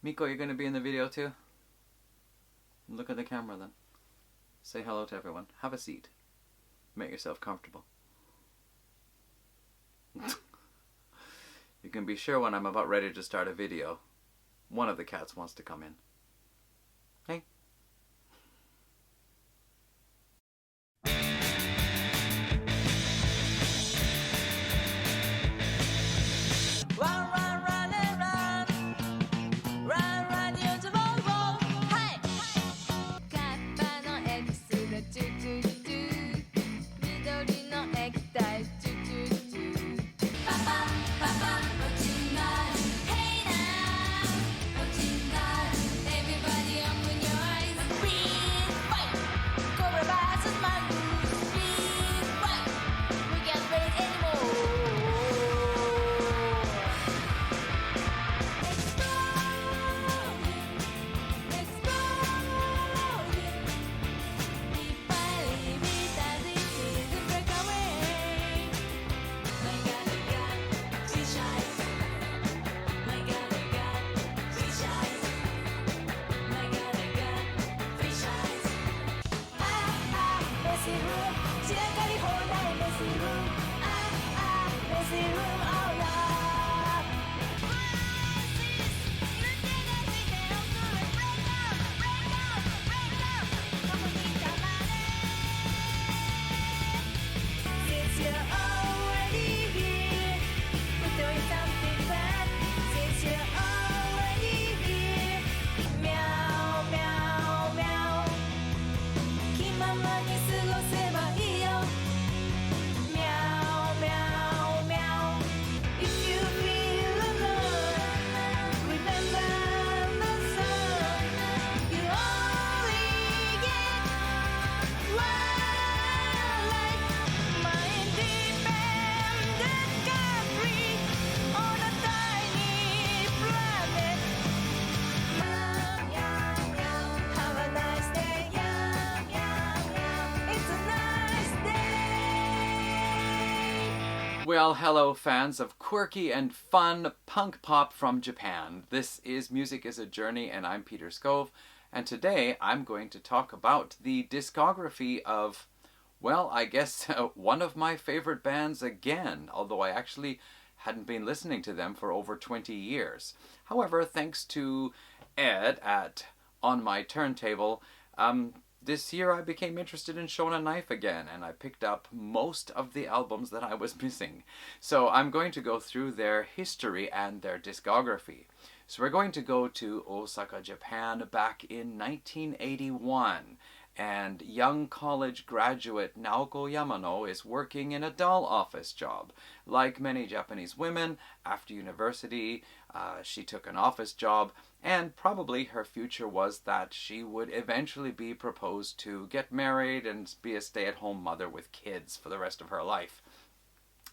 Miko, you're going to be in the video too? Look at the camera then. Say hello to everyone. Have a seat. Make yourself comfortable. You can be sure when I'm about ready to start a video, one of the cats wants to come in. Hey. Well, hello fans of quirky and fun punk pop from Japan. This is Music is a Journey and I'm Peter Skov, and today I'm going to talk about the discography of, well, I guess one of my favorite bands again, although I actually hadn't been listening to them for over 20 years. However, thanks to Ed at On My Turntable, this year I became interested in Shonen Knife again, and I picked up most of the albums that I was missing. So I'm going to go through their history and their discography. So we're going to go to Osaka, Japan back in 1981. And young college graduate Naoko Yamano is working in a doll office job. Like many Japanese women, after university, she took an office job, and probably her future was that she would eventually be proposed to, get married, and be a stay-at-home mother with kids for the rest of her life.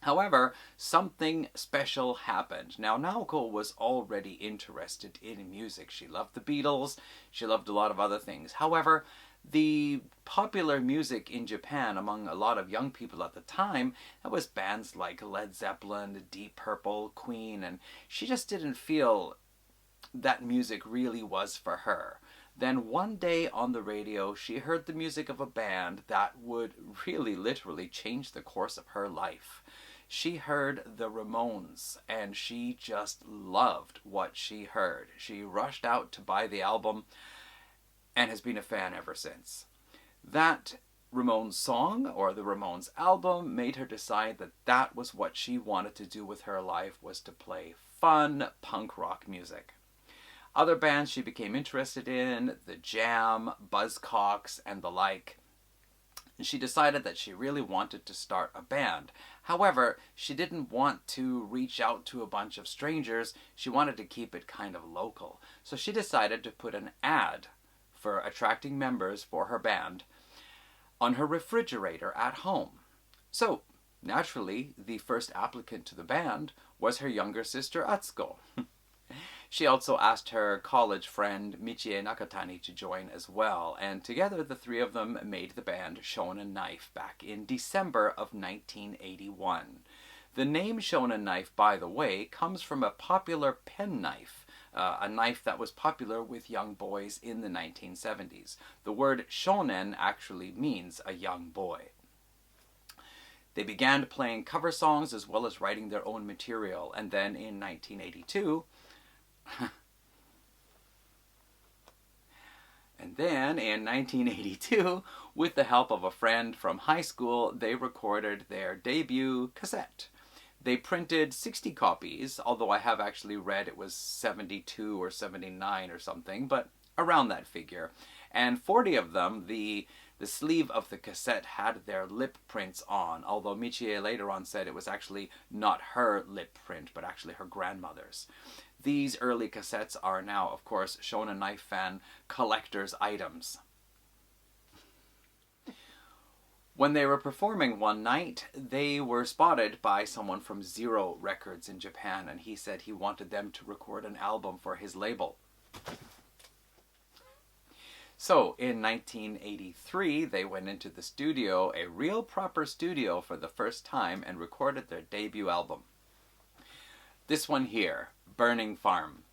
However, something special happened. Now, Naoko was already interested in music. She loved the Beatles, she loved a lot of other things. However, the popular music in Japan among a lot of young people at the time, that was bands like Led Zeppelin, Deep Purple, Queen, and she just didn't feel that music really was for her. Then one day on the radio, she heard the music of a band that would really literally change the course of her life. She heard the Ramones, and she just loved what she heard. She rushed out to buy the album and has been a fan ever since. That Ramones song, or the Ramones album, made her decide that that was what she wanted to do with her life, was to play fun punk rock music. Other bands she became interested in, The Jam, Buzzcocks, and the like. She decided that she really wanted to start a band. However, she didn't want to reach out to a bunch of strangers. She wanted to keep it kind of local. So she decided to put an ad for attracting members for her band on her refrigerator at home. So, naturally, the first applicant to the band was her younger sister Atsuko. She also asked her college friend Michie Nakatani to join as well, and together the three of them made the band Shonen Knife back in December of 1981. The name Shonen Knife, by the way, comes from a popular penknife a knife that was popular with young boys in the 1970s. The word shonen actually means a young boy. They began playing cover songs as well as writing their own material, and then in 1982, with the help of a friend from high school, they recorded their debut cassette. They printed 60 copies, although I have actually read it was 72 or 79 or something, but around that figure. And 40 of them, the sleeve of the cassette had their lip prints on, although Michie later on said it was actually not her lip print, but actually her grandmother's. These early cassettes are now, of course, Shonen Knife fan collector's items. When they were performing one night, they were spotted by someone from Zero Records in Japan, and he said he wanted them to record an album for his label. So, in 1983, they went into the studio, a real proper studio for the first time, and recorded their debut album. This one here, Burning Farm.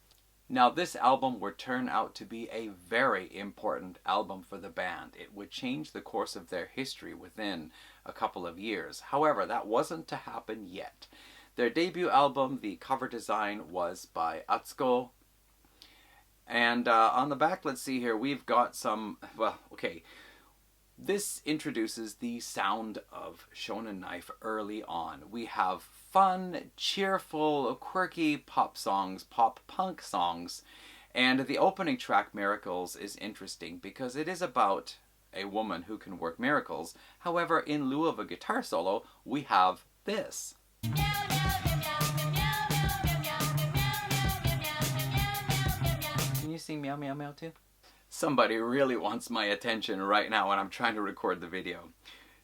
Now, this album would turn out to be a very important album for the band. It would change the course of their history within a couple of years. However, that wasn't to happen yet. Their debut album, the cover design was by Atsuko. And on the back, let's see here, we've got some, well, okay. This introduces the sound of Shonen Knife early on. We have fun, cheerful, quirky pop songs, pop punk songs. And the opening track, Miracles, is interesting because it is about a woman who can work miracles. However, in lieu of a guitar solo, we have this. Can you sing Meow Meow Meow too? Somebody really wants my attention right now when I'm trying to record the video.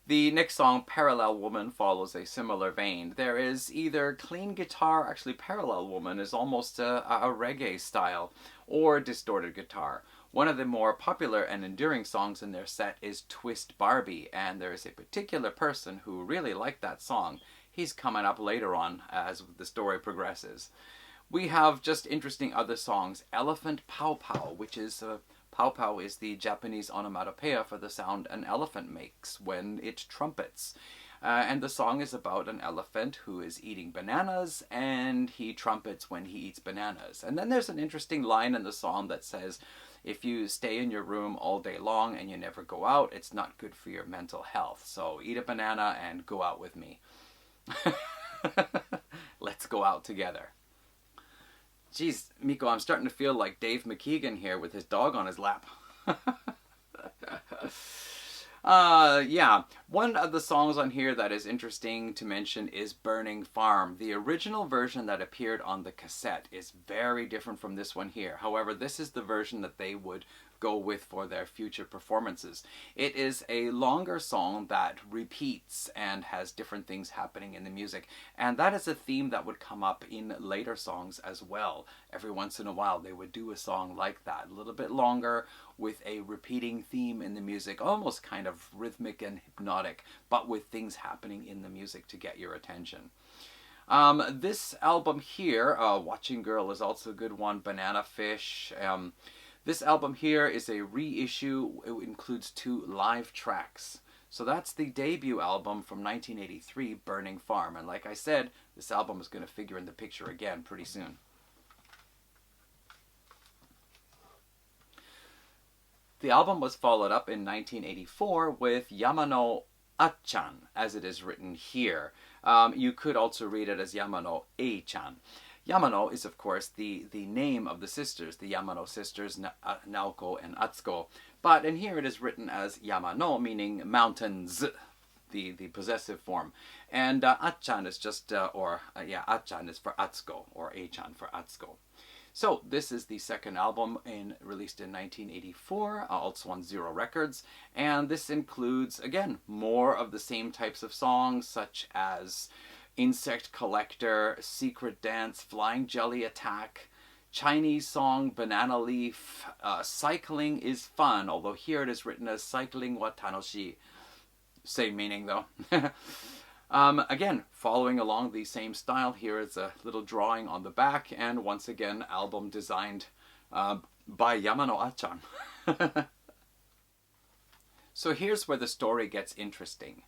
The next song, Parallel Woman, follows a similar vein. There is either clean guitar, actually Parallel Woman is almost a reggae style, or distorted guitar. One of the more popular and enduring songs in their set is Twist Barbie, and there is a particular person who really liked that song. He's coming up later on as the story progresses. We have just interesting other songs. Elephant Pow Pow, which is Pow Pow is the Japanese onomatopoeia for the sound an elephant makes when it trumpets. And the song is about an elephant who is eating bananas, and he trumpets when he eats bananas. And then there's an interesting line in the song that says, if you stay in your room all day long and you never go out, it's not good for your mental health. So eat a banana and go out with me. Let's go out together. Jeez, Miko, I'm starting to feel like Dave McKeegan here with his dog on his lap. Yeah, one of the songs on here that is interesting to mention is Burning Farm. The original version that appeared on the cassette is very different from this one here. However, this is the version that they would go with for their future performances. It is a longer song that repeats and has different things happening in the music, and that is a theme that would come up in later songs as well. Every once in a while they would do a song like that, a little bit longer with a repeating theme in the music, almost kind of rhythmic and hypnotic, but with things happening in the music to get your attention. This album here, Watching Girl is also a good one, Banana Fish. This album here is a reissue. It includes 2 live tracks. So that's the debut album from 1983, Burning Farm. And like I said, this album is going to figure in the picture again pretty soon. The album was followed up in 1984 with Yamano Achan, as it is written here. You could also read it as Yamano A-chan. Yamano is, of course, the name of the sisters, the Yamano sisters, Naoko and Atsuko. But in here it is written as Yamano, meaning mountains, the possessive form. And Achan is just, Achan is for Atsuko, or A-chan for Atsuko. So this is the second album released in 1984, also on Zero Records. And this includes, again, more of the same types of songs, such as Insect Collector, Secret Dance, Flying Jelly Attack, Chinese Song, Banana Leaf, Cycling is Fun, although here it is written as Cycling wa Tanoshi. Same meaning though. Again, following along the same style, here is a little drawing on the back, and once again, album designed by Yamano-chan. So here's where the story gets interesting.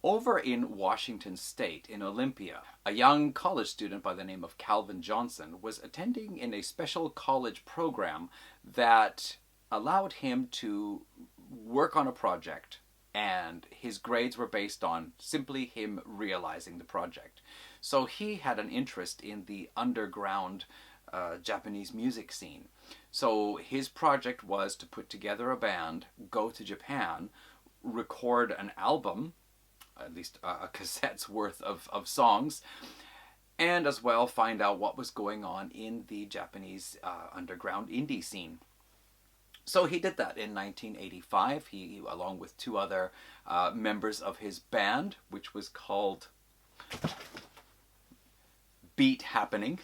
Over in Washington State, in Olympia, a young college student by the name of Calvin Johnson was attending in a special college program that allowed him to work on a project, and his grades were based on simply him realizing the project. So he had an interest in the underground Japanese music scene. So his project was to put together a band, go to Japan, record an album, at least a cassette's worth of songs, and as well find out what was going on in the Japanese underground indie scene. So he did that in 1985. He along with two other members of his band, which was called Beat Happening.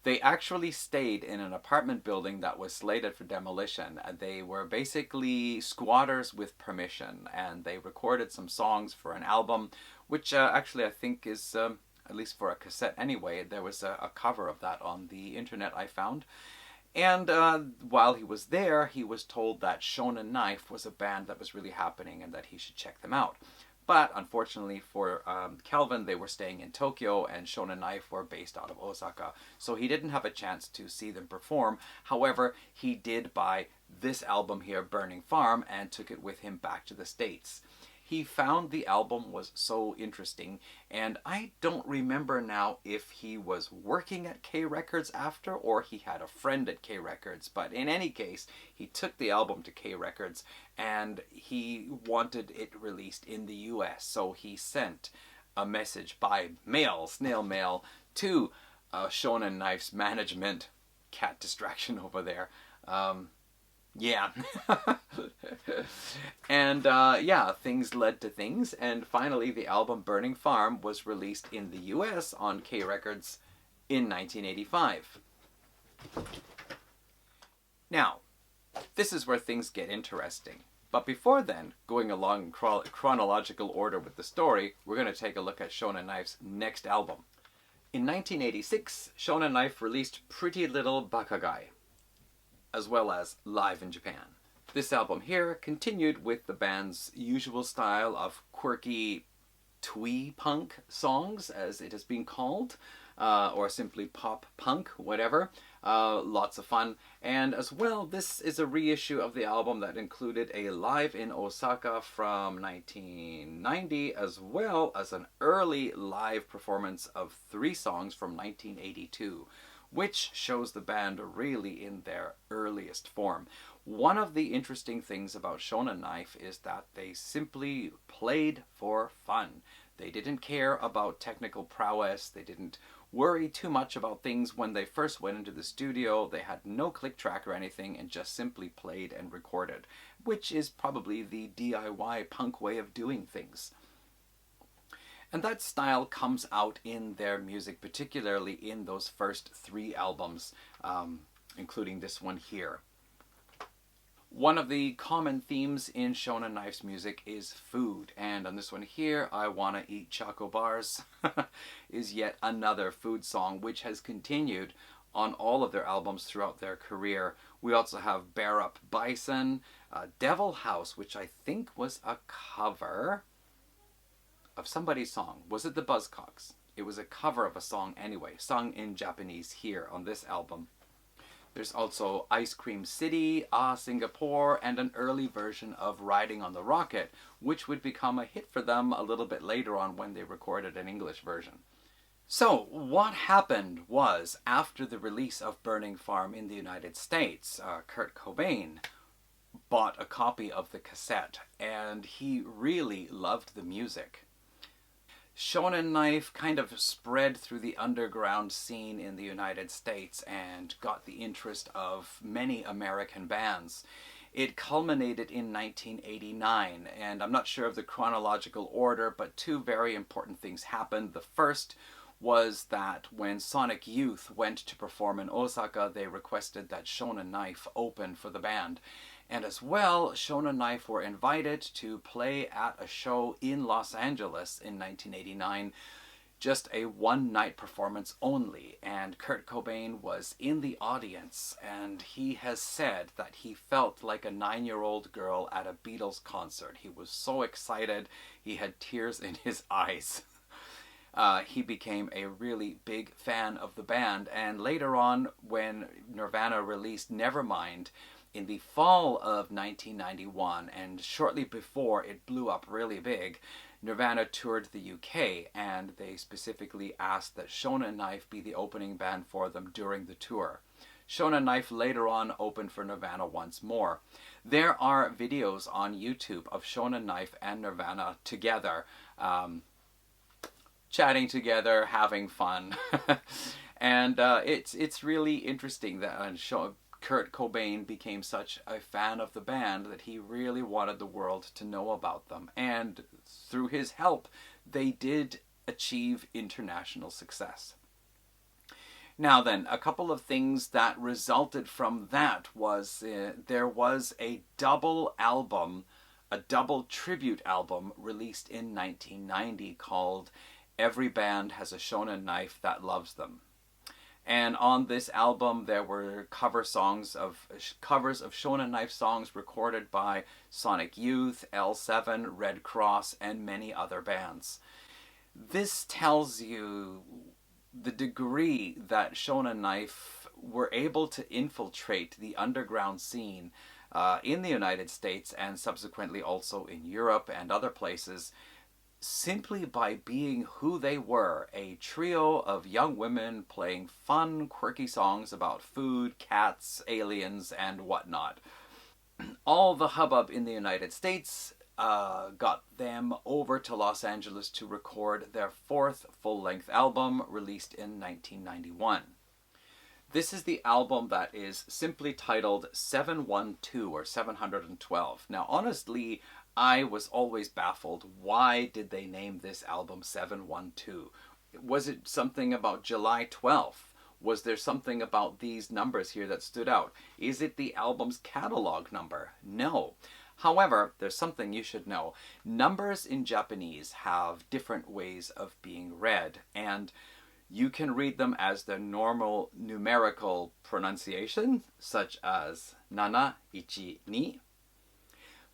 They actually stayed in an apartment building that was slated for demolition. They were basically squatters with permission, and they recorded some songs for an album, which actually I think is, at least for a cassette anyway, there was a cover of that on the internet I found. And while he was there, he was told that Shonen Knife was a band that was really happening and that he should check them out. But unfortunately for Calvin, they were staying in Tokyo, and Shonen Knife were based out of Osaka. So he didn't have a chance to see them perform. However, he did buy this album here, Burning Farm, and took it with him back to the States. He found the album was so interesting, and I don't remember now if he was working at K Records after or he had a friend at K Records, but in any case, he took the album to K Records and he wanted it released in the US, so he sent a message by mail, snail mail, to Shonen Knife's management. Cat distraction over there. Yeah. And yeah, things led to things, and finally the album Burning Farm was released in the US on K Records in 1985. Now, this is where things get interesting. But before then, going along in chronological order with the story, we're going to take a look at Shonen Knife's next album. In 1986, Shonen Knife released Pretty Little Bakagai, as well as Live in Japan. This album here continued with the band's usual style of quirky twee punk songs, as it has been called, or simply pop punk, whatever. Lots of fun. And as well, this is a reissue of the album that included a Live in Osaka from 1990, as well as an early live performance of 3 songs from 1982. Which shows the band really in their earliest form. One of the interesting things about Shonen Knife is that they simply played for fun. They didn't care about technical prowess. They didn't worry too much about things when they first went into the studio. They had no click track or anything and just simply played and recorded, which is probably the DIY punk way of doing things. And that style comes out in their music, particularly in those first 3 albums, including this one here. One of the common themes in Shonen Knife's music is food, and on this one here, I Wanna Eat Choco Bars, is yet another food song which has continued on all of their albums throughout their career. We also have Bear Up Bison, Devil House, which I think was a cover of somebody's song. Was it the Buzzcocks? It was a cover of a song anyway, sung in Japanese here on this album. There's also Ice Cream City, Ah Singapore, and an early version of Riding on the Rocket, which would become a hit for them a little bit later on when they recorded an English version. So, what happened was, after the release of Burning Farm in the United States, Kurt Cobain bought a copy of the cassette, and he really loved the music. Shonen Knife kind of spread through the underground scene in the United States and got the interest of many American bands. It culminated in 1989, and I'm not sure of the chronological order, but 2 very important things happened. The first was that when Sonic Youth went to perform in Osaka, they requested that Shonen Knife open for the band. And as well, Shonen Knife were invited to play at a show in Los Angeles in 1989, just a one-night performance only, and Kurt Cobain was in the audience, and he has said that he felt like a 9-year-old girl at a Beatles concert. He was so excited, he had tears in his eyes. He became a really big fan of the band, and later on, when Nirvana released Nevermind in the fall of 1991, and shortly before it blew up really big, Nirvana toured the UK, and they specifically asked that Shonen Knife be the opening band for them during the tour. Shonen Knife later on opened for Nirvana once more. There are videos on YouTube of Shonen Knife and Nirvana together, chatting together, having fun. And it's really interesting that Kurt Cobain became such a fan of the band that he really wanted the world to know about them. And through his help, they did achieve international success. Now then, a couple of things that resulted from that was there was a double album, a double tribute album released in 1990 called Every Band Has a Shonen Knife That Loves Them. And on this album, there were covers of Shonen Knife songs recorded by Sonic Youth, L7, Red Cross, and many other bands. This tells you the degree that Shonen Knife were able to infiltrate the underground scene in the United States and subsequently also in Europe and other places, simply by being who they were, a trio of young women playing fun, quirky songs about food, cats, aliens, and whatnot. All the hubbub in the United States got them over to Los Angeles to record their fourth full-length album, released in 1991. This is the album that is simply titled 712 or 712. Now, honestly, I was always baffled. Why did they name this album 712? Was it something about July 12th? Was there something about these numbers here that stood out? Is it the album's catalog number? No. However, there's something you should know. Numbers in Japanese have different ways of being read, and you can read them as their normal numerical pronunciation, such as nana, ichi, ni.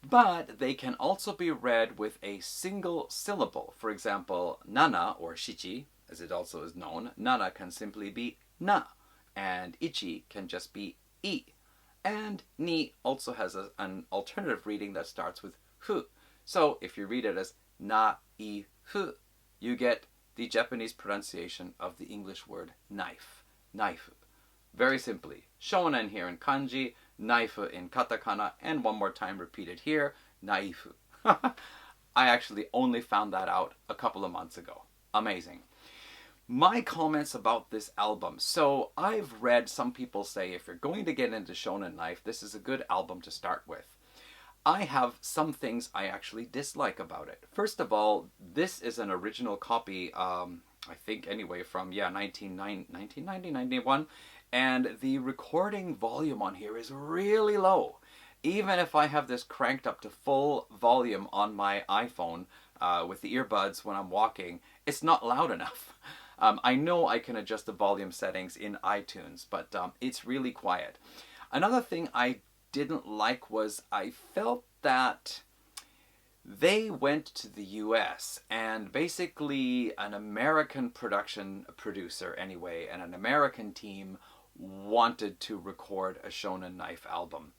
But they can also be read with a single syllable. For example, nana, or shichi, as it also is known, nana can simply be na, and ichi can just be I. And ni also has an alternative reading that starts with fu. So if you read it as na, I, fu, you get the Japanese pronunciation of the English word knife, knife. Very simply, shonen here in kanji, knife in katakana, and one more time repeated here, naifu. I actually only found that out a couple of months ago. Amazing. My comments about this album. So I've read some people say if you're going to get into Shonen Knife, this is a good album to start with. I have some things I actually dislike about it. First of all, this is an original copy, I think anyway, from 1990, 91. And the recording volume on here is really low. Even if I have this cranked up to full volume on my iPhone with the earbuds when I'm walking, it's not loud enough. I know I can adjust the volume settings in iTunes, but it's really quiet. Another thing I didn't like was I felt that they went to the US, and basically an American producer anyway, and an American team wanted to record a Shonen Knife album.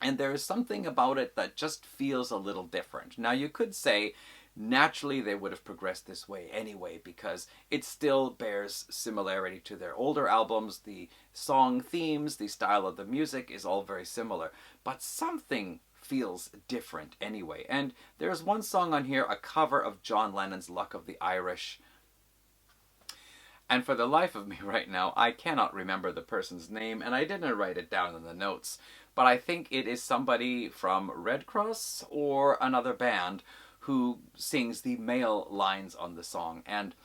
And there is something about it that just feels a little different. Now you could say naturally they would have progressed this way anyway, because it still bears similarity to their older albums. The song themes, the style of the music is all very similar. But something feels different anyway. And there's one song on here, a cover of John Lennon's Luck of the Irish. And for the life of me right now, I cannot remember the person's name, and I didn't write it down in the notes. But I think it is somebody from Red Cross or another band who sings the male lines on the song, and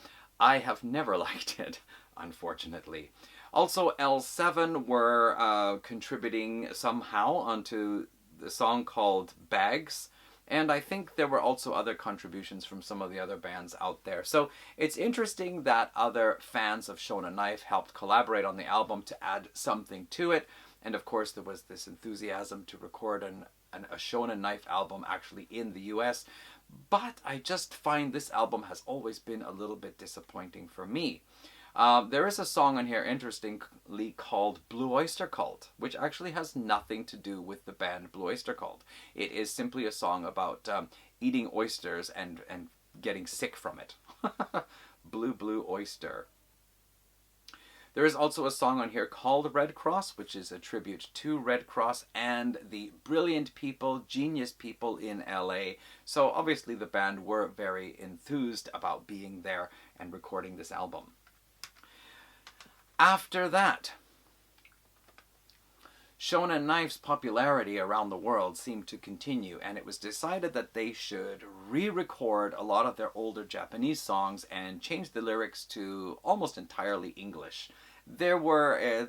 I have never liked it, unfortunately. Also, L7 were contributing somehow onto the song called Bags. And I think there were also other contributions from some of the other bands out there. So it's interesting that other fans of Shonen Knife helped collaborate on the album to add something to it. And of course, there was this enthusiasm to record a Shonen Knife album actually in the US. But I just find this album has always been a little bit disappointing for me. There is a song on here, interestingly, called Blue Oyster Cult, which actually has nothing to do with the band Blue Oyster Cult. It is simply a song about eating oysters and getting sick from it. Blue Oyster. There is also a song on here called Red Cross, which is a tribute to Red Cross and the brilliant people, genius people in LA. So obviously the band were very enthused about being there and recording this album. After that, Shonen Knife's popularity around the world seemed to continue, and it was decided that they should re-record a lot of their older Japanese songs and change the lyrics to almost entirely English. There were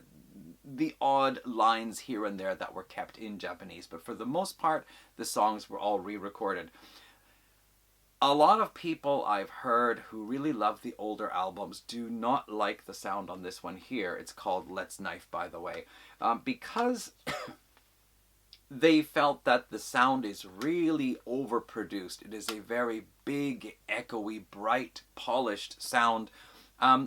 the odd lines here and there that were kept in Japanese, but for the most part, the songs were all re-recorded. A lot of people I've heard who really love the older albums do not like the sound on this one here. It's called Let's Knife, by the way, because they felt that the sound is really overproduced. It is a very big, echoey, bright, polished sound,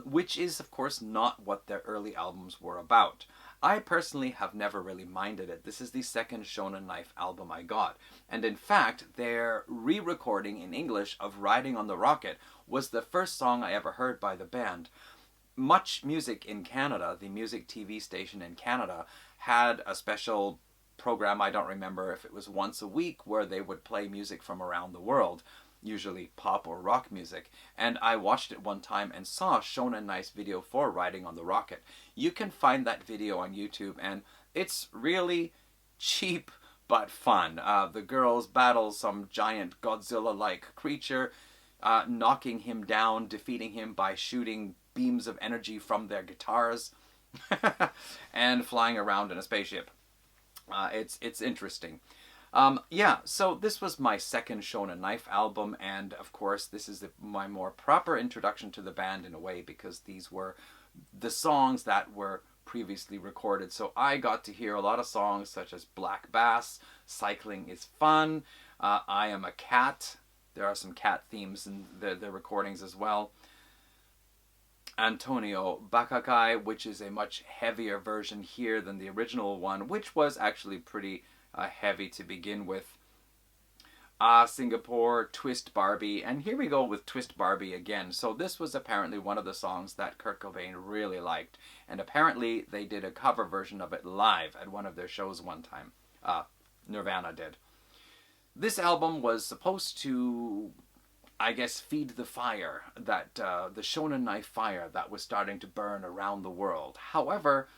which is, of course, not what their early albums were about. I personally have never really minded it. This is the second Shonen Knife album I got. And in fact, their re-recording in English of Riding on the Rocket was the first song I ever heard by the band. Much Music in Canada, the music TV station in Canada, had a special program, I don't remember if it was once a week, where they would play music from around the world, usually pop or rock music, and I watched it one time and saw Shonen Knife's video for Riding on the Rocket. You can find that video on YouTube, and it's really cheap but fun. The girls battle some giant Godzilla-like creature, knocking him down, defeating him by shooting beams of energy from their guitars, and flying around in a spaceship. It's interesting. Yeah, so this was my second Shonen Knife album, and of course this is my more proper introduction to the band in a way, because these were the songs that were previously recorded. So I got to hear a lot of songs such as Black Bass, Cycling is Fun, I Am a Cat. There are some cat themes in the recordings as well. Antonio Bakakai, which is a much heavier version here than the original one, which was actually pretty heavy to begin with. Singapore, Twist Barbie, and here we go with Twist Barbie again. So this was apparently one of the songs that Kurt Cobain really liked, and apparently they did a cover version of it live at one of their shows one time. Nirvana did. This album was supposed to, I guess, feed the fire, that the Shonen Knife fire that was starting to burn around the world. However,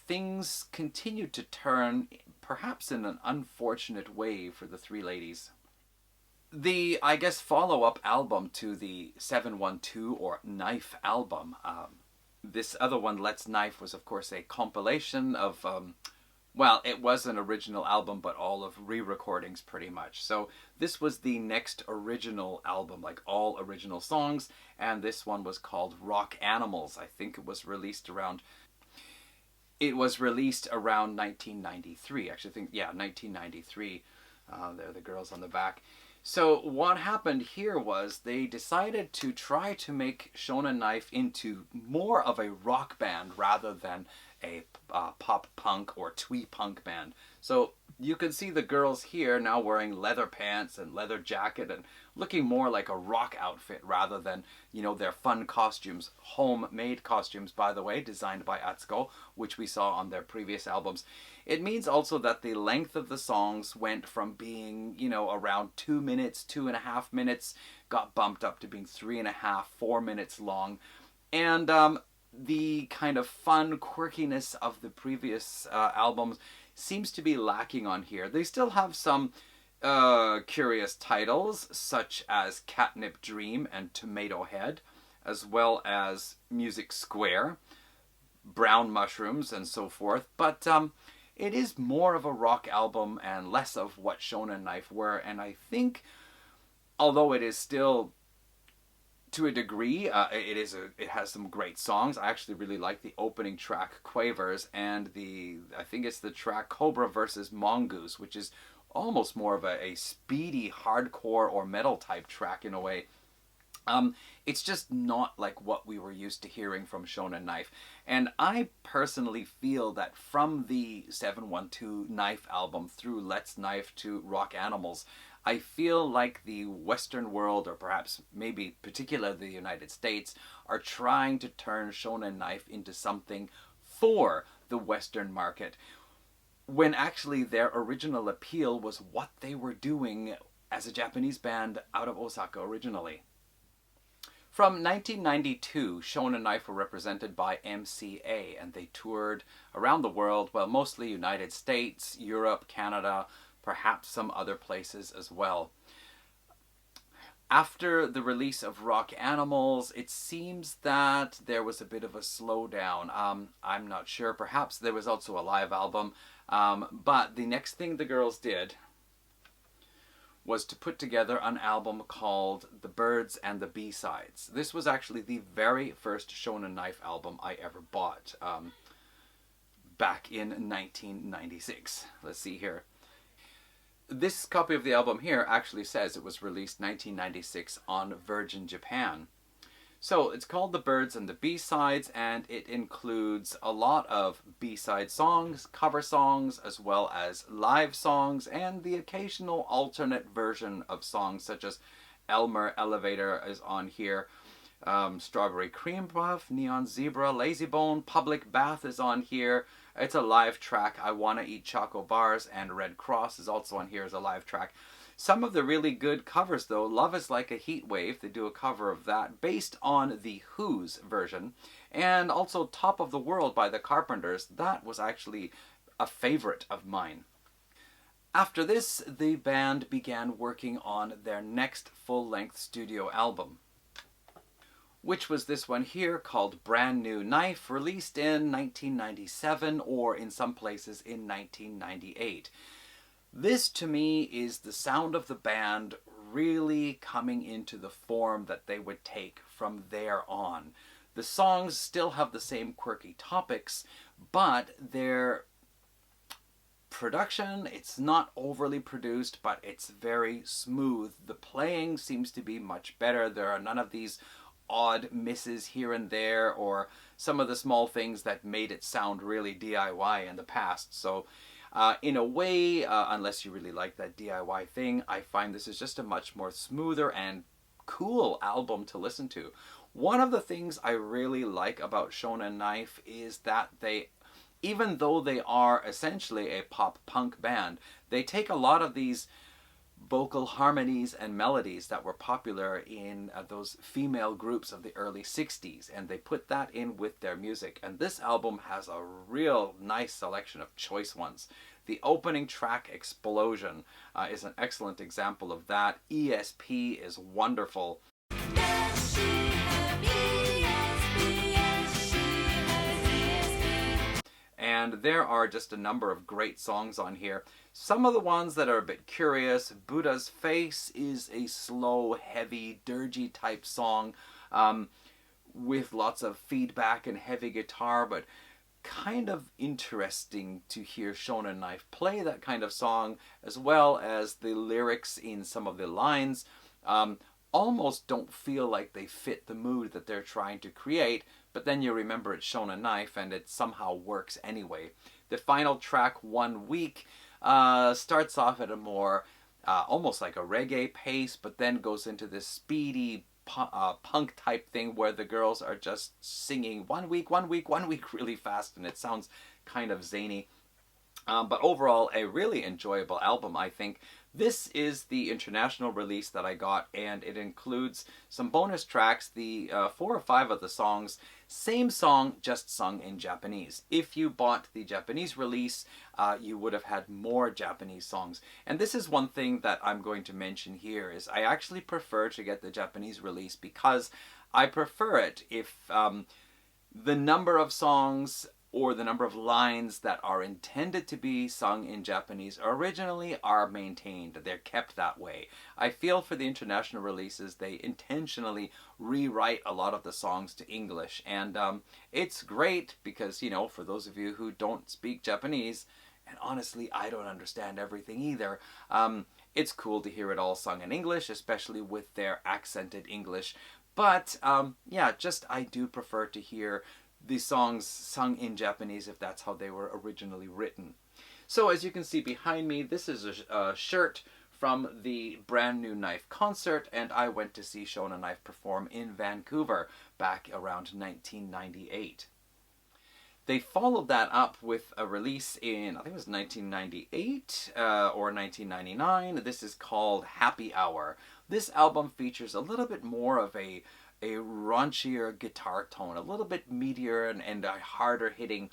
things continued to turn, perhaps in an unfortunate way for the three ladies. The, I guess, follow-up album to the 712 or Knife album, this other one, Let's Knife, was of course a compilation of, well, it was an original album, but all of re-recordings pretty much. So this was the next original album, like all original songs, and this one was called Rock Animals. I think it was released around 1993. Actually, I think, yeah, 1993. There are the girls on the back. So what happened here was they decided to try to make Shonen Knife into more of a rock band rather than a pop punk or twee punk band. So you can see the girls here now wearing leather pants and leather jacket and looking more like a rock outfit rather than, you know, their fun costumes. Homemade costumes, by the way, designed by Atsuko, which we saw on their previous albums. It means also that the length of the songs went from being, you know, around 2 minutes, 2.5 minutes, got bumped up to being 3.5, 4 minutes long. And the kind of fun quirkiness of the previous albums seems to be lacking on here. They still have some curious titles, such as Catnip Dream and Tomato Head, as well as Music Square, Brown Mushrooms, and so forth. But it is more of a rock album and less of what Shonen Knife were. And I think, although it is still, to a degree, it has some great songs. I actually really like the opening track, Quavers, and I think it's the track Cobra versus Mongoose, which is almost more of a speedy hardcore or metal type track in a way. It's just not like what we were used to hearing from Shonen Knife. And I personally feel that from the 712 Knife album through Let's Knife to Rock Animals, I feel like the Western world, or perhaps maybe particularly the United States, are trying to turn Shonen Knife into something for the Western market, when actually their original appeal was what they were doing as a Japanese band out of Osaka originally. From 1992, Shonen Knife were represented by MCA, and they toured around the world, well, mostly United States, Europe, Canada, perhaps some other places as well. After the release of Rock Animals, it seems that there was a bit of a slowdown. I'm not sure. Perhaps there was also a live album. But the next thing the girls did was to put together an album called The Birds and the B-Sides. This was actually the very first Shonen Knife album I ever bought, back in 1996. Let's see here. This copy of the album here actually says it was released 1996 on Virgin Japan. So it's called The Birds and the B-Sides, and it includes a lot of B-side songs, cover songs, as well as live songs, and the occasional alternate version of songs such as Elmer Elevator is on here, Strawberry Cream Puff, Neon Zebra, Lazy Bone, Public Bath is on here. It's a live track. I Wanna Eat Choco Bars, and Red Cross is also on here as a live track. Some of the really good covers, though, Love is Like a Heat Wave, they do a cover of that based on the Who's version, and also Top of the World by the Carpenters. That was actually a favorite of mine. After this, the band began working on their next full-length studio album, which was this one here called Brand New Knife, released in 1997 or in some places in 1998. This, to me, is the sound of the band really coming into the form that they would take from there on. The songs still have the same quirky topics, but their production, it's not overly produced, but it's very smooth. The playing seems to be much better. There are none of these odd misses here and there, or some of the small things that made it sound really DIY in the past. So in a way, unless you really like that DIY thing, I find this is just a much more smoother and cool album to listen to. One of the things I really like about Shonen Knife is that they, even though they are essentially a pop-punk band, they take a lot of these vocal harmonies and melodies that were popular in those female groups of the early 60s, and they put that in with their music. And this album has a real nice selection of choice ones. The opening track, Explosion, is an excellent example of that. ESP is wonderful. And there are just a number of great songs on here. Some of the ones that are a bit curious, Buddha's Face is a slow, heavy, dirgy type song with lots of feedback and heavy guitar, but kind of interesting to hear Shonen Knife play that kind of song, as well as the lyrics in some of the lines almost don't feel like they fit the mood that they're trying to create, but then you remember it's Shonen Knife and it somehow works anyway. The final track, 1 Week, starts off at a more almost like a reggae pace, but then goes into this speedy punk type thing where the girls are just singing 1 week, 1 week, 1 week really fast, and it sounds kind of zany. But overall, a really enjoyable album, I think. This is the international release that I got, and it includes some bonus tracks, the 4 or 5 of the songs, same song, just sung in Japanese. If you bought the Japanese release, you would have had more Japanese songs. And this is one thing that I'm going to mention here, is I actually prefer to get the Japanese release because I prefer it if the number of songs or the number of lines that are intended to be sung in Japanese originally are maintained. They're kept that way. I feel for the international releases, they intentionally rewrite a lot of the songs to English. And it's great because, you know, for those of you who don't speak Japanese, and honestly, I don't understand everything either, it's cool to hear it all sung in English, especially with their accented English. But yeah, just I do prefer to hear the songs sung in Japanese if that's how they were originally written. So as you can see behind me, this is a shirt from the Brand New Knife concert, and I went to see Shonen Knife perform in Vancouver back around 1998. They followed that up with a release in, I think it was 1998 or 1999. This is called Happy Hour. This album features a little bit more of a raunchier guitar tone, a little bit meatier and a harder hitting,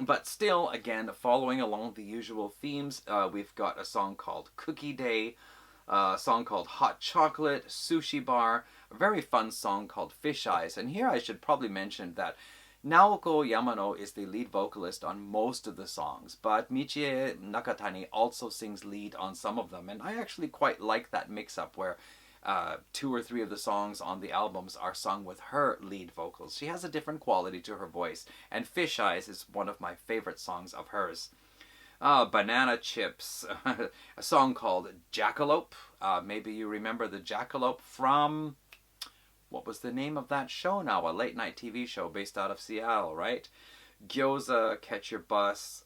but still, again, following along the usual themes. We've got a song called Cookie Day, a song called Hot Chocolate, Sushi Bar, a very fun song called Fish Eyes. And here I should probably mention that Naoko Yamano is the lead vocalist on most of the songs, but Michie Nakatani also sings lead on some of them, and I actually quite like that mix-up where 2 or 3 of the songs on the albums are sung with her lead vocals. She has a different quality to her voice, and Fish Eyes is one of my favorite songs of hers. Banana Chips, a song called Jackalope. Maybe you remember the Jackalope from, what was the name of that show now? A late night TV show based out of Seattle, right? Gyoza, Catch Your Bus,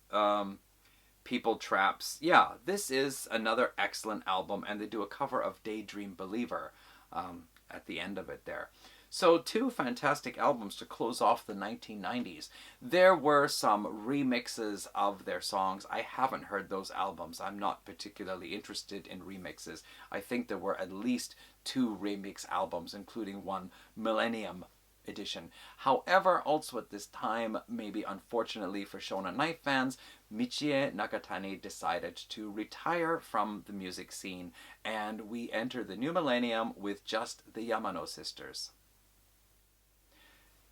People Traps. Yeah, this is another excellent album, and they do a cover of Daydream Believer at the end of it there. So 2 fantastic albums to close off the 1990s. There were some remixes of their songs. I haven't heard those albums. I'm not particularly interested in remixes. I think there were at least 2 remix albums, including one Millennium edition. However, also at this time, maybe unfortunately for Shonen Knife fans, Michie Nakatani decided to retire from the music scene, and we enter the new millennium with just the Yamano sisters.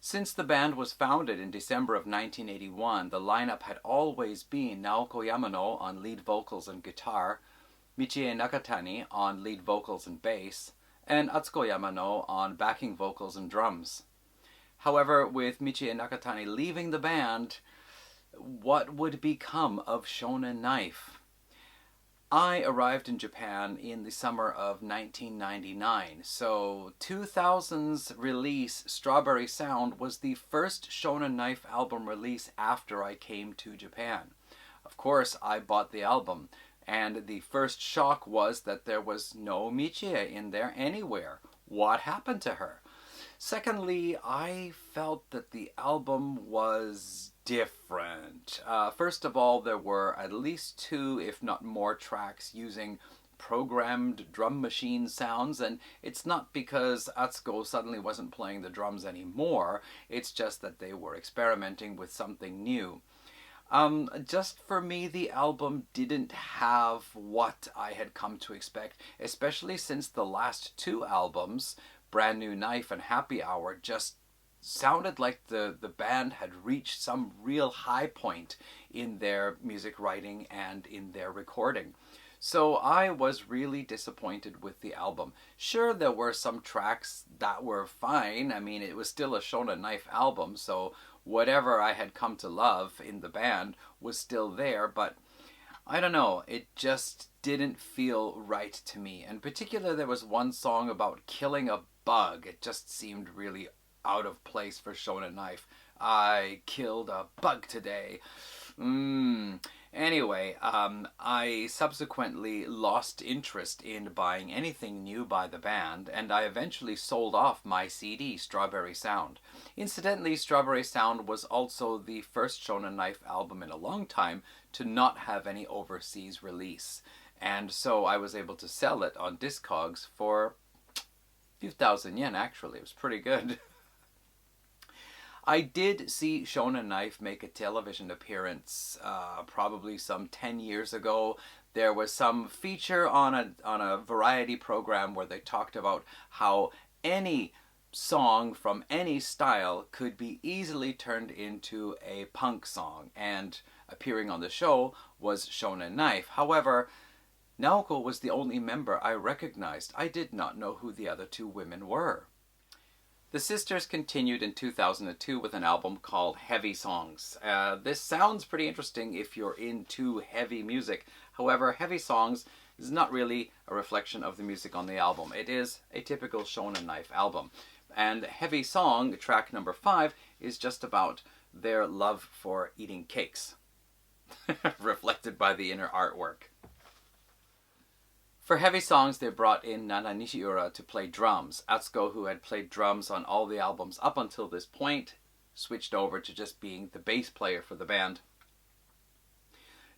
Since the band was founded in December of 1981, the lineup had always been Naoko Yamano on lead vocals and guitar, Michie Nakatani on lead vocals and bass, and Atsuko Yamano on backing vocals and drums. However, with Michie Nakatani leaving the band, what would become of Shonen Knife? I arrived in Japan in the summer of 1999, so 2000's release Strawberry Sound was the first Shonen Knife album release after I came to Japan. Of course, I bought the album, and the first shock was that there was no Michie in there anywhere. What happened to her? Secondly, I felt that the album was different. First of all, there were at least 2, if not more, tracks using programmed drum machine sounds, and it's not because Atsuko suddenly wasn't playing the drums anymore, it's just that they were experimenting with something new. Just for me, the album didn't have what I had come to expect, especially since the last 2 albums, Brand New Knife and Happy Hour, just sounded like the band had reached some real high point in their music writing and in their recording. So I was really disappointed with the album. Sure, there were some tracks that were fine. I mean, it was still a Shonen Knife album, so whatever I had come to love in the band was still there, but I don't know, it just didn't feel right to me. In particular, there was one song about killing a bug. It just seemed really out of place for Shonen Knife. I killed a bug today. Anyway, I subsequently lost interest in buying anything new by the band, and I eventually sold off my CD, Strawberry Sound. Incidentally, Strawberry Sound was also the first Shonen Knife album in a long time to not have any overseas release, and so I was able to sell it on Discogs for a few thousand yen, actually. It was pretty good. I did see Shonen Knife make a television appearance probably some 10 years ago. There was some feature on a variety program where they talked about how any song from any style could be easily turned into a punk song, and appearing on the show was Shonen Knife. However, Naoko was the only member I recognized. I did not know who the other two women were. The sisters continued in 2002 with an album called Heavy Songs. This sounds pretty interesting if you're into heavy music. However, Heavy Songs is not really a reflection of the music on the album. It is a typical Shonen Knife album. And Heavy Song, track number 5, is just about their love for eating cakes, reflected by the inner artwork. For Heavy Songs, they brought in Nana Nishiura to play drums. Atsuko, who had played drums on all the albums up until this point, switched over to just being the bass player for the band.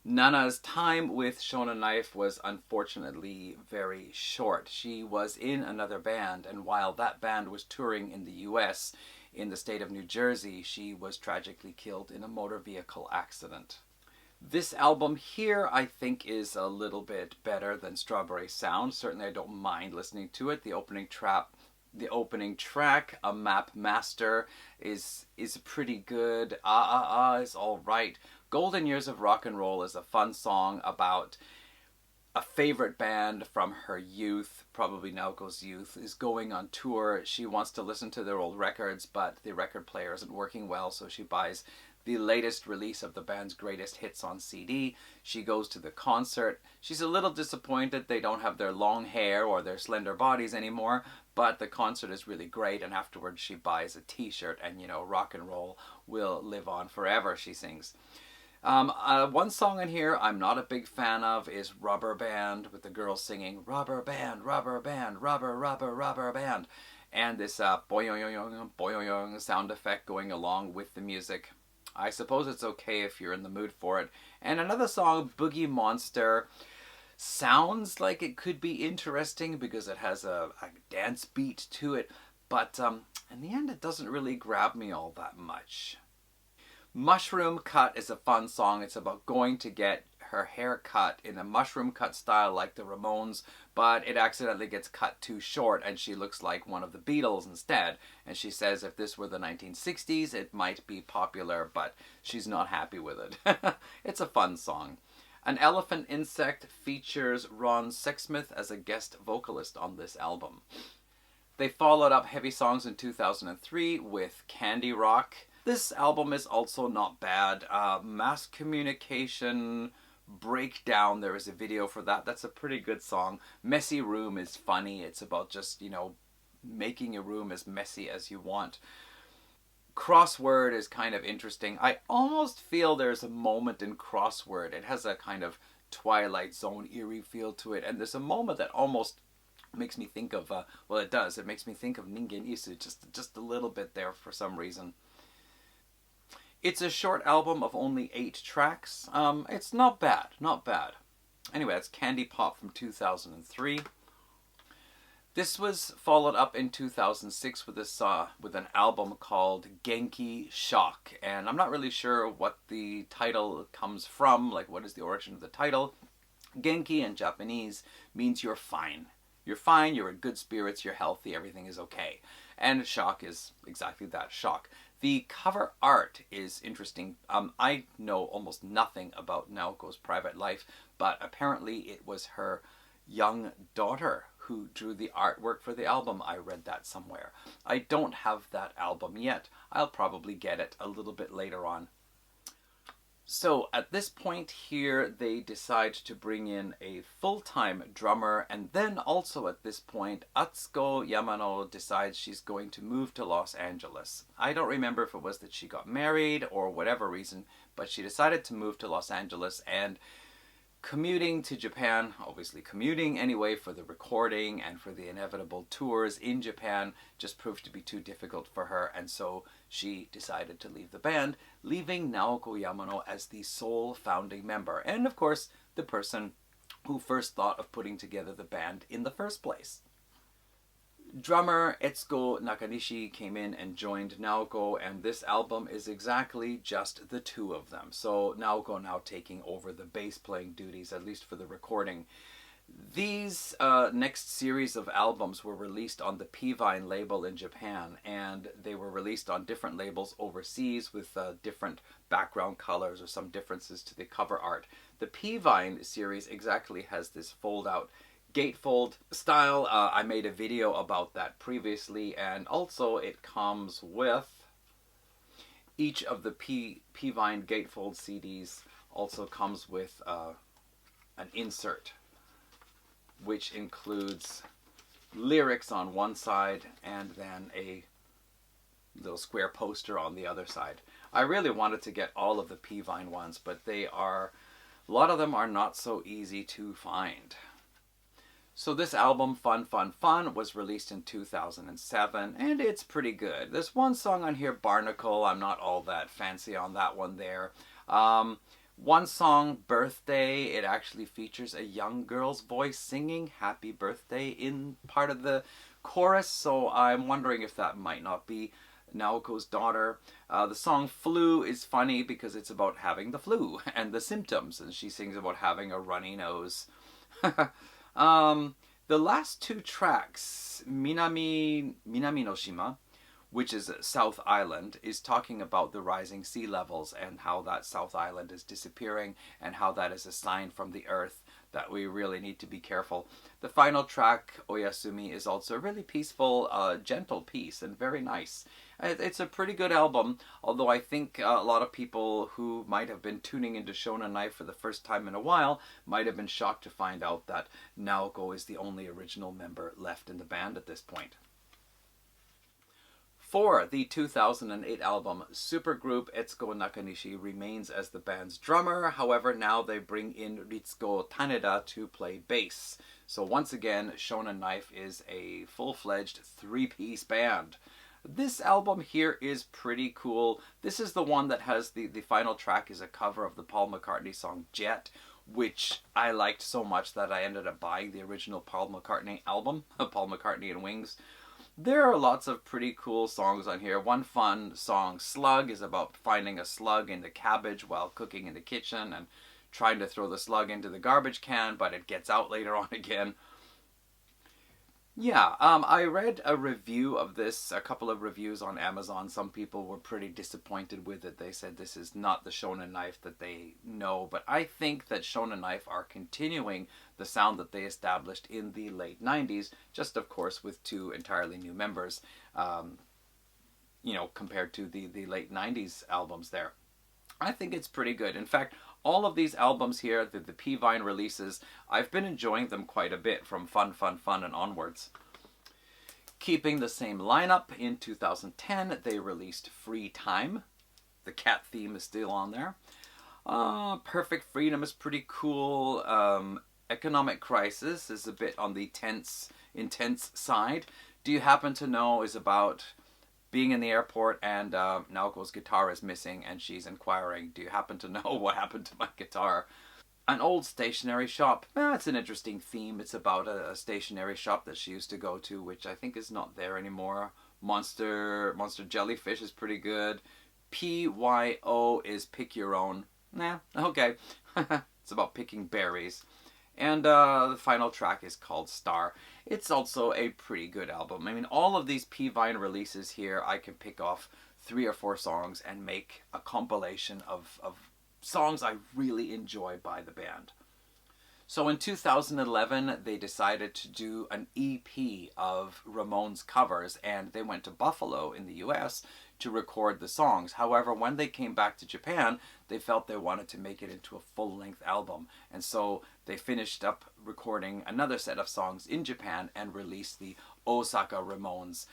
Nana's time with Shonen Knife was unfortunately very short. She was in another band, and while that band was touring in the US, in the state of New Jersey, she was tragically killed in a motor vehicle accident. This album here, I think, is a little bit better than Strawberry Sound. Certainly I don't mind listening to it. The opening track, A Map Master, is pretty good. Is alright. Golden Years of Rock and Roll is a fun song about a favorite band from her youth, probably Naoko's youth, is going on tour. She wants to listen to their old records, but the record player isn't working well, so she buys the latest release of the band's greatest hits on CD. She goes to the concert. She's a little disappointed they don't have their long hair or their slender bodies anymore, but the concert is really great, and afterwards she buys a t-shirt, and rock and roll will live on forever, she sings. One song in here I'm not a big fan of is Rubber Band, with the girls singing Rubber Band, Rubber Band, Rubber, Rubber, Rubber Band, and this boing, boing sound effect going along with the music. I suppose it's okay if you're in the mood for it. And another song, Boogie Monster, sounds like it could be interesting because it has a dance beat to it, but in the end it doesn't really grab me all that much. Mushroom Cut is a fun song. It's about going to get her hair cut in a mushroom cut style like the Ramones, but it accidentally gets cut too short and she looks like one of the Beatles instead. And she says if this were the 1960s, it might be popular, but she's not happy with it. It's a fun song. An Elephant Insect features Ron Sexsmith as a guest vocalist on this album. They followed up Heavy Songs in 2003 with Candy Rock. This album is also not bad. Mass Communication Breakdown, there is a video for that. That's a pretty good song. Messy Room is funny. It's about just, making a room as messy as you want. Crossword is kind of interesting. I almost feel there's a moment in Crossword. It has a kind of Twilight Zone eerie feel to it. And there's a moment that almost makes me think of, it does. It makes me think of Ningen Isu just a little bit there for some reason. It's a short album of only 8 tracks. It's not bad, not bad. Anyway, that's Candy Pop from 2003. This was followed up in 2006 with an album called Genki Shock. And I'm not really sure what the title comes from, like what is the origin of the title. Genki in Japanese means you're fine. You're fine, you're in good spirits, you're healthy, everything is okay. And shock is exactly that, shock. The cover art is interesting. I know almost nothing about Naoko's private life, but apparently it was her young daughter who drew the artwork for the album. I read that somewhere. I don't have that album yet. I'll probably get it a little bit later on. So at this point here, they decide to bring in a full-time drummer, and then also at this point, Atsuko Yamano decides she's going to move to Los Angeles. I don't remember if it was that she got married or whatever reason, but she decided to move to Los Angeles, and commuting to Japan, obviously commuting anyway for the recording and for the inevitable tours in Japan, just proved to be too difficult for her, and so she decided to leave the band, leaving Naoko Yamano as the sole founding member, and of course the person who first thought of putting together the band in the first place. Drummer Etsuko Nakanishi came in and joined Naoko, and this album is exactly just the two of them. So Naoko now taking over the bass playing duties, at least for the recording. These next series of albums were released on the P-Vine label in Japan, and they were released on different labels overseas with different background colors or some differences to the cover art. The P-Vine series exactly has this fold-out gatefold style. I made a video about that previously, and also it comes with each of the P-Vine gatefold CDs also comes with an insert, which includes lyrics on one side and then a little square poster on the other side. I really wanted to get all of the P-Vine ones, but a lot of them are not so easy to find. So this album, Fun Fun Fun, was released in 2007, and it's pretty good. There's one song on here, Barnacle. I'm not all that fancy on that one there. One song, Birthday, it actually features a young girl's voice singing Happy Birthday in part of the chorus, so I'm wondering if that might not be Naoko's daughter. The song Flu is funny because it's about having the flu and the symptoms, and she sings about having a runny nose. The last two tracks, Minami no Shima, which is South Island, is talking about the rising sea levels and how that South Island is disappearing and how that is a sign from the earth that we really need to be careful. The final track, Oyasumi, is also a really peaceful, gentle piece and very nice. It's a pretty good album, although I think a lot of people who might have been tuning into Shonen Knife for the first time in a while might have been shocked to find out that Naoko is the only original member left in the band at this point. For the 2008 album, supergroup Atsuko Nakanishi remains as the band's drummer. However, now they bring in Ritsuko Taneda to play bass. So once again, Shonen Knife is a full-fledged three-piece band. This album here is pretty cool. This is the one that has the final track is a cover of the Paul McCartney song Jet, which I liked so much that I ended up buying the original Paul McCartney album, Paul McCartney and Wings. There are lots of pretty cool songs on here. One fun song, Slug, is about finding a slug in the cabbage while cooking in the kitchen and trying to throw the slug into the garbage can, but it gets out later on again. Yeah, I read a review of this, a couple of reviews on Amazon. Some people were pretty disappointed with it. They said this is not the Shonen Knife that they know, but I think that Shonen Knife are continuing the sound that they established in the late 90s, just of course with two entirely new members, compared to the late 90s albums there. I think it's pretty good. In fact, all of these albums here, the P-Vine releases, I've been enjoying them quite a bit from Fun Fun Fun and onwards. Keeping the same lineup, in 2010 they released Free Time. The cat theme is still on there. Perfect Freedom is pretty cool. Economic Crisis is a bit on the intense side. Do You Happen to Know is about being in the airport and Naoko's guitar is missing and she's inquiring, do you happen to know what happened to my guitar? An Old Stationery Shop. It's an interesting theme. It's about a stationery shop that she used to go to, which I think is not there anymore. Monster Jellyfish is pretty good. PYO is Pick Your Own. Okay. It's about picking berries. And the final track is called Star. It's also a pretty good album. I mean, all of these P-Vine releases here, I can pick off 3 or 4 songs and make a compilation of songs I really enjoy by the band. So in 2011, they decided to do an EP of Ramones covers, and they went to Buffalo in the US to record the songs. However, when they came back to Japan, they felt they wanted to make it into a full-length album. And so they finished up recording another set of songs in Japan and released the Osaka Ramones,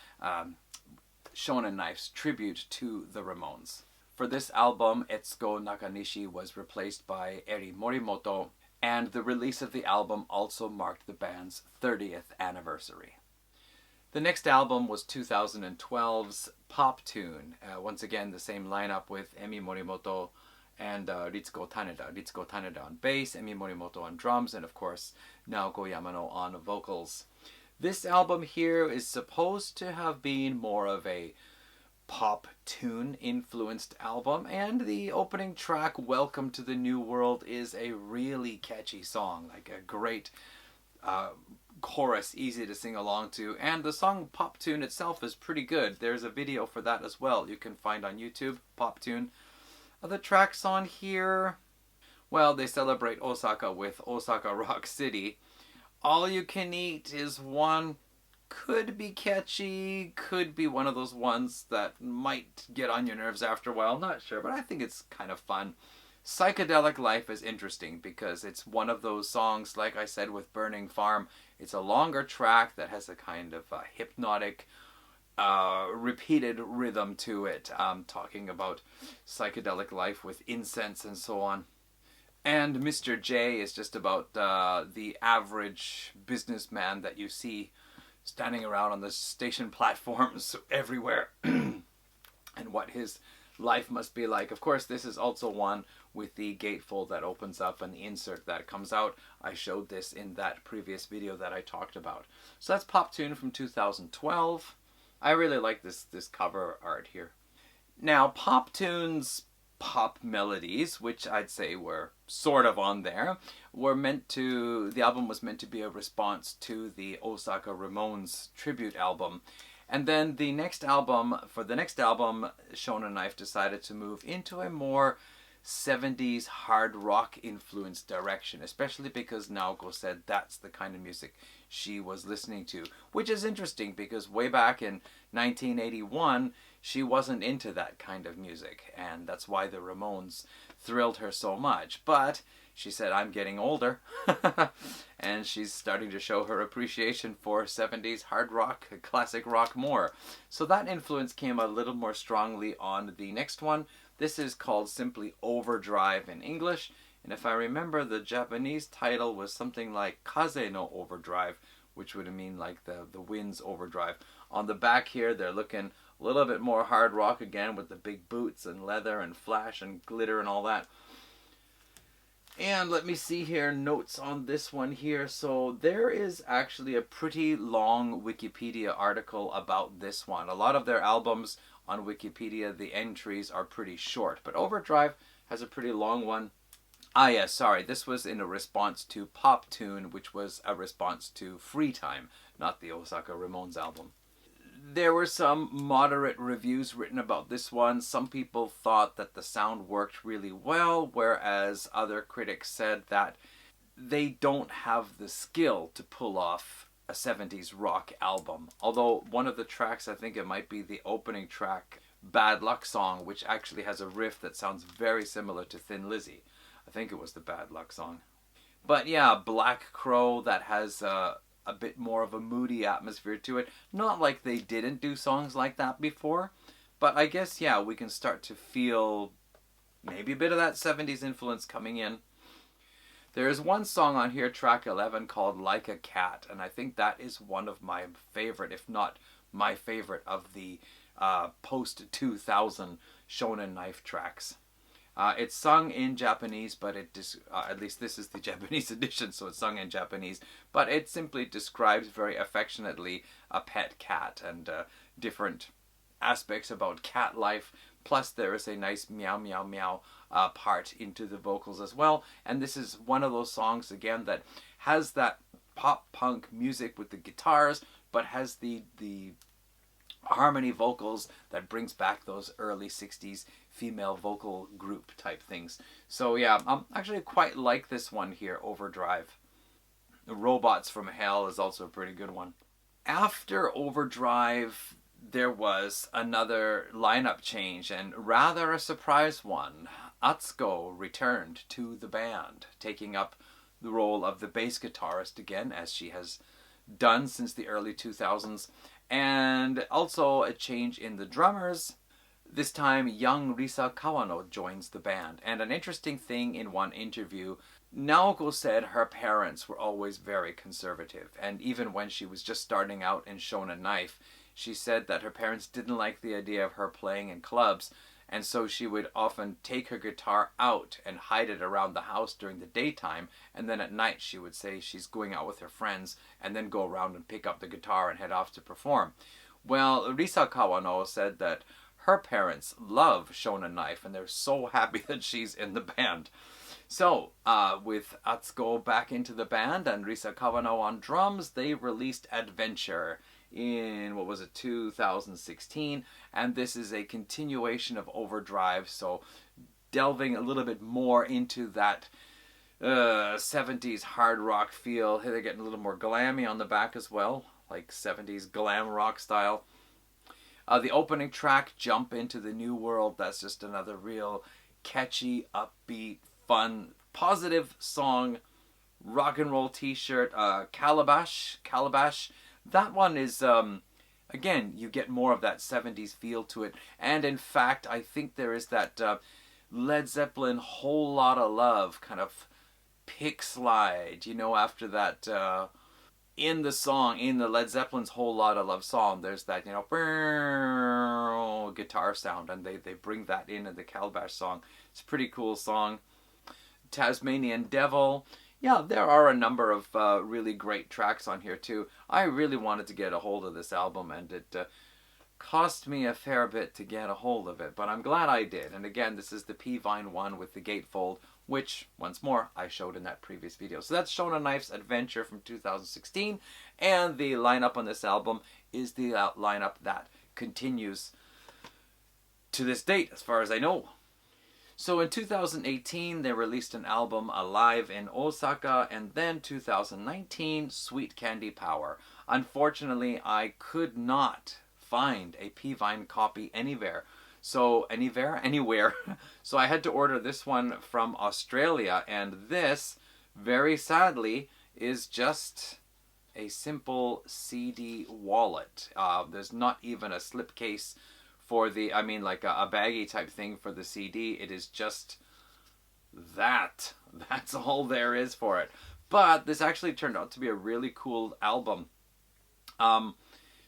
Shonen Knife's tribute to the Ramones. For this album, Atsuko Nakanishi was replaced by Eri Morimoto, and the release of the album also marked the band's 30th anniversary. The next album was 2012's Pop Tune. Once again, the same lineup with Emi Morimoto and Ritsuko Taneda. Ritsuko Taneda on bass, Emi Morimoto on drums, and of course Naoko Yamano on vocals. This album here is supposed to have been more of a pop tune influenced album, and the opening track, Welcome to the New World, is a really catchy song, like a great chorus easy to sing along to, and the song Pop Tune itself is pretty good. There's a video for that as well you can find on YouTube, Pop Tune. Other tracks on here, well, they celebrate Osaka with Osaka Rock City. All You Can Eat is one, could be catchy, could be one of those ones that might get on your nerves after a while, not sure, but I think it's kind of fun. Psychedelic Life is interesting because it's one of those songs, like I said with Burning Farm, it's a longer track that has a kind of hypnotic, repeated rhythm to it, talking about psychedelic life with incense and so on. And Mr. J is just about the average businessman that you see standing around on the station platforms everywhere and what his life must be like. Of course, this is also one with the gatefold that opens up and the insert that comes out. I showed this in that previous video that I talked about. So that's Pop Tune from 2012. I really like this cover art here. Now, Pop Tune's pop melodies, which I'd say were sort of on there, the album was meant to be a response to the Osaka Ramones tribute album. And then for the next album, Shonen Knife decided to move into a more 70s hard rock influenced direction, especially because Naoko said that's the kind of music she was listening to, which is interesting because way back in 1981, she wasn't into that kind of music, and that's why the Ramones thrilled her so much. But she said, I'm getting older, and she's starting to show her appreciation for 70s hard rock, classic rock more. So that influence came a little more strongly on the next one. This is called simply Overdrive in English, and if I remember, the Japanese title was something like Kaze no Overdrive, which would mean like the wind's overdrive. On the back here, they're looking a little bit more hard rock again with the big boots and leather and flash and glitter and all that. And let me see here, notes on this one here. So there is actually a pretty long Wikipedia article about this one. A lot of their albums on Wikipedia, the entries are pretty short, but Overdrive has a pretty long one. Ah yes, sorry, this was in a response to Pop Tune, which was a response to Free Time, not the Osaka Ramones album. There were some moderate reviews written about this one. Some people thought that the sound worked really well, whereas other critics said that they don't have the skill to pull off a 70s rock album. Although one of the tracks, I think it might be the opening track, Bad Luck Song, which actually has a riff that sounds very similar to Thin Lizzy. I think it was the Bad Luck Song. But yeah, Black Crow, that has a bit more of a moody atmosphere to it. Not like they didn't do songs like that before, but I guess, yeah, we can start to feel maybe a bit of that 70s influence coming in. There is one song on here, track 11, called Like a Cat, and I think that is one of my favorite, if not my favorite, of the post-2000 Shonen Knife tracks. It's sung in Japanese, but at least this is the Japanese edition, so it's sung in Japanese. But it simply describes very affectionately a pet cat and different aspects about cat life. Plus, there is a nice meow meow meow part into the vocals as well. And this is one of those songs again that has that pop punk music with the guitars, but has the harmony vocals that brings back those early 60s female vocal group type things. So yeah, I actually quite like this one here, Overdrive. The Robots from Hell is also a pretty good one. After Overdrive, there was another lineup change, and rather a surprise one. Atsuko returned to the band, taking up the role of the bass guitarist again, as she has done since the early 2000s. And also a change in the drummers. This time, young Risa Kawano joins the band. And an interesting thing in one interview, Naoko said her parents were always very conservative. And even when she was just starting out in Shonen Knife, she said that her parents didn't like the idea of her playing in clubs. And so she would often take her guitar out and hide it around the house during the daytime. And then at night she would say she's going out with her friends and then go around and pick up the guitar and head off to perform. Well, Risa Kawano said that her parents love Shonen Knife and they're so happy that she's in the band. So, with Atsuko back into the band and Risa Kawano on drums, they released Adventure in, 2016, and this is a continuation of Overdrive, so delving a little bit more into that 70s hard rock feel. They're getting a little more glammy on the back as well, like 70s glam rock style. The opening track, Jump Into the New World, that's just another real catchy, upbeat, fun, positive song. Rock and roll t-shirt. Calabash. That one is, again, you get more of that 70s feel to it. And in fact, I think there is that Led Zeppelin Whole Lotta Love kind of pick slide, after that, in the song, in the Led Zeppelin's Whole Lotta Love song, there's that, guitar sound, and they bring that in the Calabash song. It's a pretty cool song. Tasmanian Devil. Yeah, there are a number of really great tracks on here too. I really wanted to get a hold of this album, and it cost me a fair bit to get a hold of it, but I'm glad I did. And again, this is the P-Vine one with the gatefold, which, once more, I showed in that previous video. So that's Shonen Knife's Adventure from 2016, and the lineup on this album is the lineup that continues to this date, as far as I know. So in 2018, they released an album, Alive in Osaka, and then 2019, Sweet Candy Power. Unfortunately, I could not find a P-Vine copy anywhere. So, anywhere. So I had to order this one from Australia, and this, very sadly, is just a simple CD wallet. There's not even a slipcase for the, like a baggy type thing for the CD. It is just that. That's all there is for it. But this actually turned out to be a really cool album.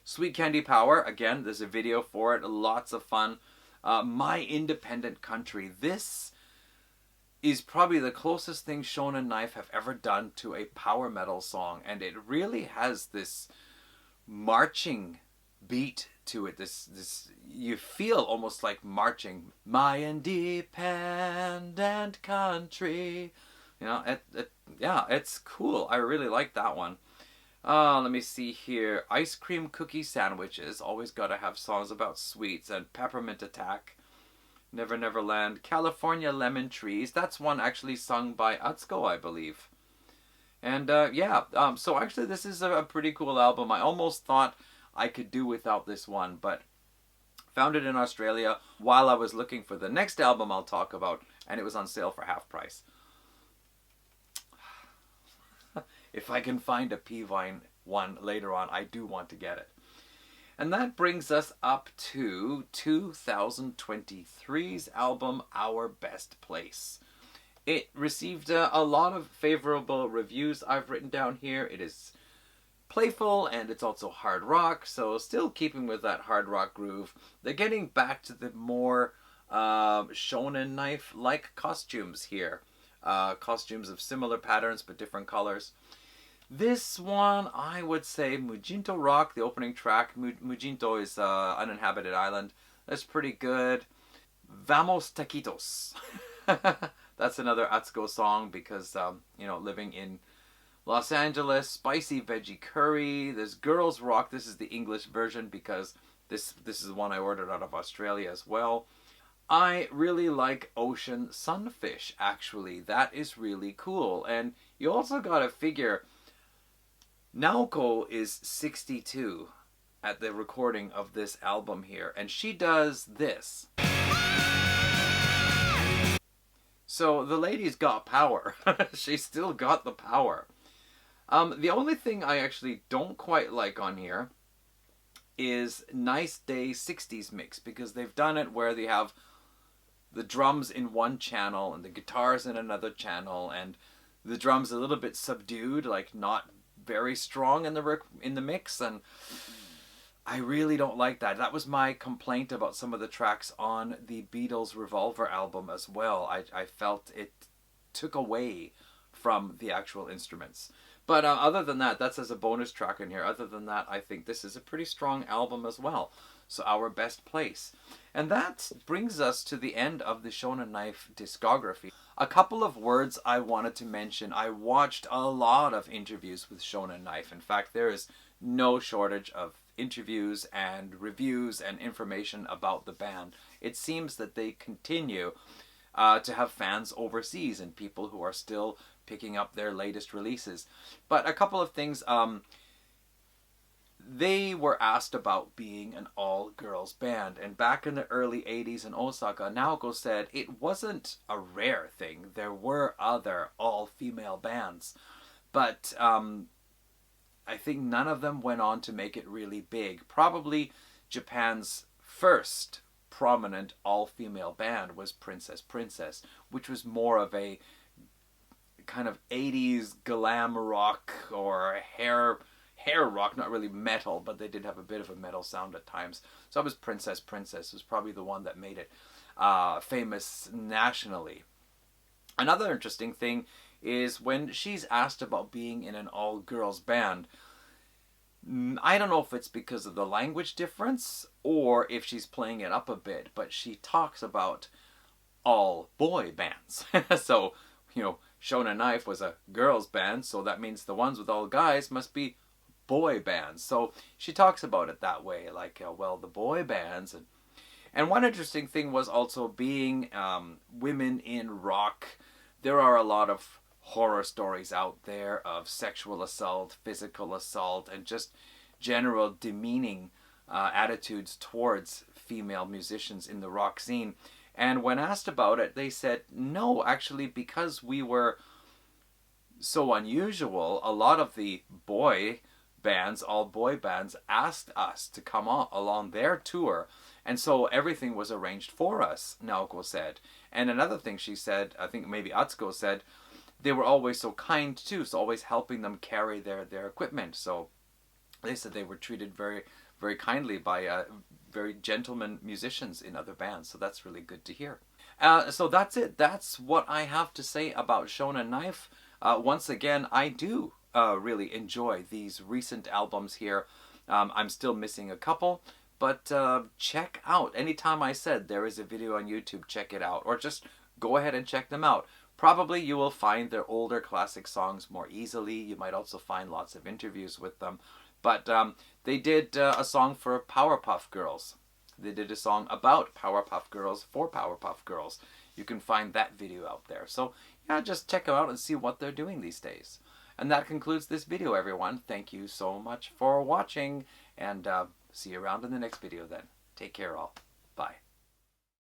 Sweet Candy Power, again, there's a video for it, lots of fun. My Independent Country. This is probably the closest thing Shonen Knife have ever done to a power metal song, and it really has this marching beat to it. This you feel almost like marching. My Independent Country. It's cool. I really like that one. Let me see here. Ice Cream Cookie Sandwiches. Always gotta have songs about sweets. And Peppermint Attack. Never Never Land. California Lemon Trees. That's one actually sung by Atsuko, I believe. And so actually this is a pretty cool album. I almost thought I could do without this one, but found it in Australia while I was looking for the next album I'll talk about, and it was on sale for half price. If I can find a P-Vine one later on, I do want to get it. And that brings us up to 2023's album, Our Best Place. It received a lot of favorable reviews I've written down here. It is playful, and it's also hard rock, so still keeping with that hard rock groove. They're getting back to the more Shonen Knife-like costumes here. Costumes of similar patterns but different colors. This one, I would say Mujinto Rock, the opening track. Mujinto is uninhabited island. That's pretty good. Vamos Taquitos. That's another Atsuko song because, living in Los Angeles. Spicy Veggie Curry. There's Girls Rock. This is the English version because this is one I ordered out of Australia as well. I really like Ocean Sunfish, actually. That is really cool. And you also gotta figure, Naoko is 62 at the recording of this album here, and she does this. So the lady's got power. She's still got the power. The only thing I actually don't quite like on here is Nice Day 60s Mix, because they've done it where they have the drums in one channel and the guitars in another channel, and the drums a little bit subdued, like not very strong in the mix, and I really don't like that. That was my complaint about some of the tracks on the Beatles Revolver album as well. I felt it took away from the actual instruments. But other than that, that's as a bonus track in here. Other than that, I think this is a pretty strong album as well. so our best place. And that brings us to the end of the Shonen Knife discography. A couple of words I wanted to mention. I watched a lot of interviews with Shonen Knife. In fact, there is no shortage of interviews and reviews and information about the band. It seems that they continue to have fans overseas and people who are still picking up their latest releases. But a couple of things. They were asked about being an all-girls band, and back in the early 80s in Osaka, Naoko said it wasn't a rare thing. There were other all-female bands, but I think none of them went on to make it really big. Probably Japan's first prominent all-female band was Princess Princess, which was more of a kind of 80s glam rock or hair rock, not really metal, but they did have a bit of a metal sound at times. So it was Princess Princess was probably the one that made it famous nationally. Another interesting thing is when she's asked about being in an all-girls band, I don't know if it's because of the language difference or if she's playing it up a bit, but she talks about all-boy bands. So, Shonen Knife was a girls band, so that means the ones with all guys must be boy bands. So she talks about it that way, like, well, the boy bands. And one interesting thing was also being women in rock. There are a lot of horror stories out there of sexual assault, physical assault, and just general demeaning attitudes towards female musicians in the rock scene. And when asked about it, they said, no, actually, because we were so unusual, a lot of the boy bands, all boy bands, asked us to come along their tour, and so everything was arranged for us, Naoko said. And another thing she said, I think maybe Atsuko said, they were always so kind too, so always helping them carry their equipment. So they said they were treated very, very kindly by very gentleman musicians in other bands, so that's really good to hear. So that's it. That's what I have to say about Shonen Knife. Once again, I do really enjoy these recent albums here. I'm still missing a couple, but check out, anytime I said there is a video on YouTube, check it out, or just go ahead and check them out. Probably you will find their older classic songs more easily. You might also find lots of interviews with them. But they did a song for Powerpuff Girls. They did a song about Powerpuff Girls for Powerpuff Girls. You can find that video out there. So yeah, just check them out and see what they're doing these days. And that concludes this video, everyone. Thank you so much for watching, and see you around in the next video then. Take care all. Bye.